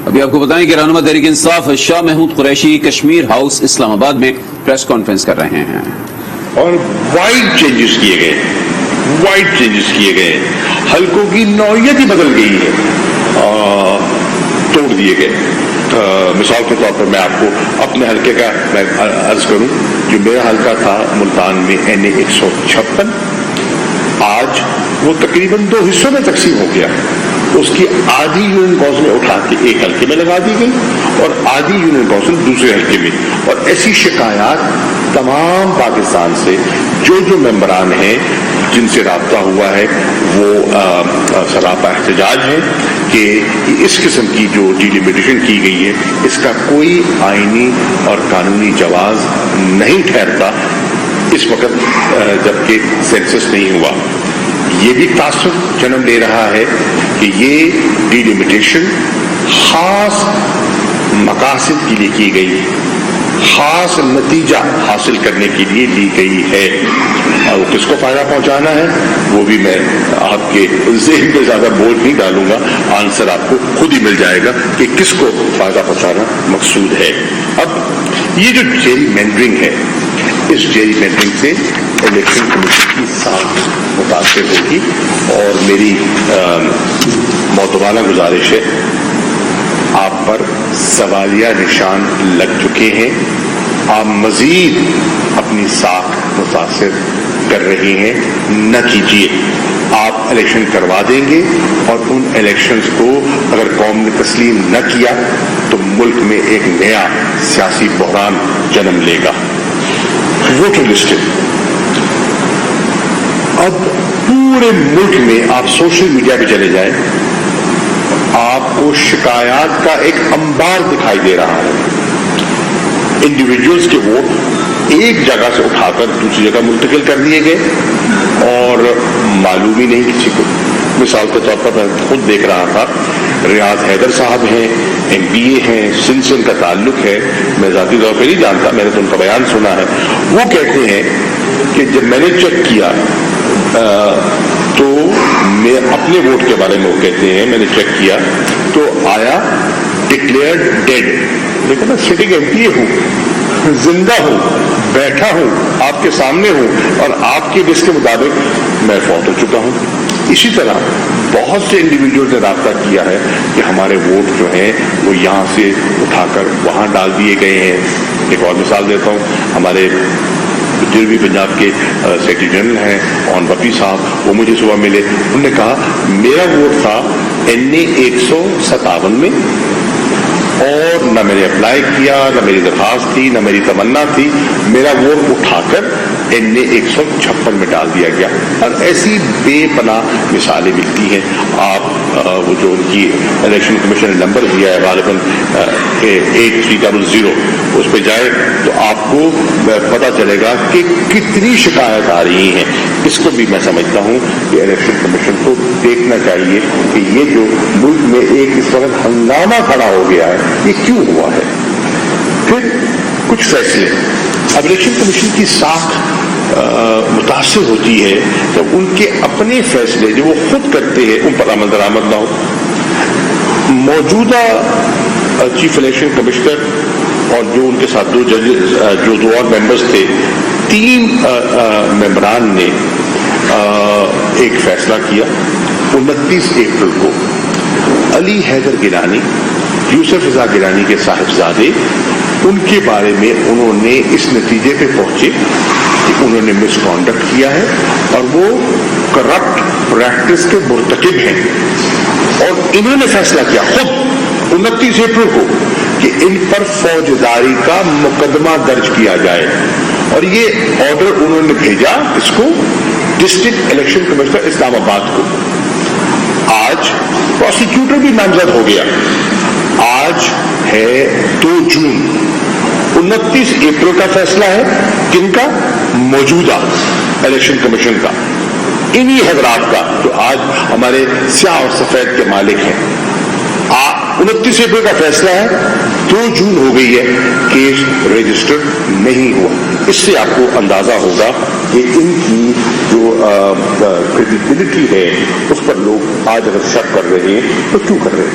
ابھی آپ کو بتائیں کہ رہنما تحریک انصاف شاہ محمود قریشی کشمیر ہاؤس اسلام آباد میں پریس کانفرنس کر رہے ہیں اور وائڈ چینجز کیے گئے حلقوں کی نوعیت ہی بدل گئی ہے، توڑ دیے گئے. مثال کے طور پر میں آپ کو اپنے حلقے کا میں عرض کروں، جو میرا حلقہ تھا ملتان میں NA 156، آج وہ تقریباً 2 حصوں میں تقسیم ہو گیا. اس کی آدھی یونین کونسل اٹھا کے ایک حلقے میں لگا دی گئی اور آدھی یونین کونسل دوسرے حلقے میں. اور ایسی شکایات تمام پاکستان سے جو ممبران ہیں جن سے رابطہ ہوا ہے وہ سراپا احتجاج ہے کہ اس قسم کی جو ڈیلیمیٹیشن کی گئی ہے اس کا کوئی آئینی اور قانونی جواز نہیں ٹھہرتا اس وقت جبکہ سینسس نہیں ہوا. یہ بھی تعصب جنم لے رہا ہے کہ یہ ڈیلیمیٹیشن خاص مقاصد کے لیے کی گئی، خاص نتیجہ حاصل کرنے کے لیے لی گئی ہے، اور وہ کس کو فائدہ پہنچانا ہے وہ بھی میں آپ کے ذہن پہ زیادہ بوجھ نہیں ڈالوں گا، آنسر آپ کو خود ہی مل جائے گا کہ کس کو فائدہ پہنچانا مقصود ہے. اب یہ جو جیری مینڈرنگ ہے، اس جیری مینڈرنگ سے الیکشن کمیشن کی ساکھ متاثر ہوگی، اور میری معتبرانہ گزارش ہے، آپ پر سوالیہ نشان لگ چکے ہیں، آپ مزید اپنی ساکھ متاثر کر رہی ہیں، نہ کیجیے. آپ الیکشن کروا دیں گے اور ان الیکشنز کو اگر قوم نے تسلیم نہ کیا تو ملک میں ایک نیا سیاسی بحران جنم لے گا. ووٹر لسٹنگ اب پورے ملک میں آپ سوشل میڈیا پہ چلے جائیں، آپ کو شکایات کا ایک انبار دکھائی دے رہا ہے. انڈیویجولز کے ووٹ ایک جگہ سے اٹھا کر دوسری جگہ منتقل کر دیے گئے اور معلوم ہی نہیں کسی کو. مثال کے طور پر میں خود دیکھ رہا تھا، ریاض حیدر صاحب ہیں، MBA ہیں، سندھ سے ان کا تعلق ہے، میں ذاتی طور پہ نہیں جانتا، میں نے تو ان کا بیان سنا ہے. وہ کہتے ہیں کہ جب میں نے چیک کیا تو میں اپنے ووٹ کے بارے میں وہ کہتے ہیں، میں نے چیک کیا تو آیا ڈکلیئرڈ ڈیڈ، لیکن میں سٹنگ MPA ہوں، زندہ ہوں، بیٹھا ہوں، آپ کے سامنے ہوں، اور آپ کی لسٹ کے مطابق میں فوت ہو چکا ہوں. اسی طرح بہت سے انڈیویجول نے رابطہ کیا ہے کہ ہمارے ووٹ جو ہیں وہ یہاں سے اٹھا کر وہاں ڈال دیے گئے ہیں. ایک اور مثال دیتا ہوں، ہمارے جنوبی پنجاب کے سیکرٹری جنرل ہیں اون وفی صاحب، وہ مجھے صبح ملے، انہوں نے کہا میرا ووٹ تھا NA 157 میں، اور نہ میں نے اپلائی کیا، نہ میری درخواست تھی، نہ میری تمنا تھی، میرا ووٹ اٹھا کر NA 156 میں ڈال دیا گیا. اور ایسی بے پناہ مثالیں ملتی ہیں. آپ وہ جو ان کی الیکشن کمیشن نے نمبر دیا ہے غالباً 8300، اس پہ جائے تو آپ کو پتہ چلے گا کہ کتنی شکایت آ رہی ہیں. اس کو بھی میں سمجھتا ہوں کہ الیکشن کمیشن کو دیکھنا چاہیے کہ یہ جو ملک میں ایک اس وقت ہنگامہ کھڑا ہو گیا ہے یہ کیوں ہوا ہے. پھر کچھ فیصلے، اب الیکشن کمیشن کی ساکھ متاثر ہوتی ہے جب ان کے اپنے فیصلے جو وہ خود کرتے ہیں ان پر عمل درآمد نہ ہو. موجودہ چیف الیکشن کمشنر اور جو ان کے ساتھ 2 ججز جو 2 اور ممبرز تھے، 3 ممبران نے ایک فیصلہ کیا 29 اپریل کو. علی حیدر گیلانی، یوسف رضا گیلانی کے صاحبزادے، ان کے بارے میں انہوں نے اس نتیجے پہ پہنچے کہ انہوں نے مس کانڈکٹ کیا ہے اور وہ کرپٹ پریکٹس کے مرتکب ہیں. اور انہوں نے فیصلہ کیا خود 29 اپریل کو کہ ان پر فوجداری کا مقدمہ درج کیا جائے، اور یہ آرڈر انہوں نے بھیجا اس کو ڈسٹرکٹ الیکشن کمشنر اسلام آباد کو. آج پروسیکیوٹر بھی نامزد ہو گیا. آج ہے 2 جون، 29 اپریل کا فیصلہ ہے کن کا؟ موجودہ الیکشن کمیشن کا، انہی حضرات کا جو آج ہمارے سیاہ اور سفید کے مالک ہیں. 29 اپریل کا فیصلہ ہے، 2 جون ہو گئی ہے، کیس رجسٹرڈ نہیں ہوا. اس سے آپ کو اندازہ ہوگا کہ ان کی جو کریڈیبلٹی ہے اس پر لوگ آج اگر شک کر رہے ہیں تو کیوں کر رہے ہیں.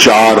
4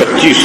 25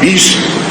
20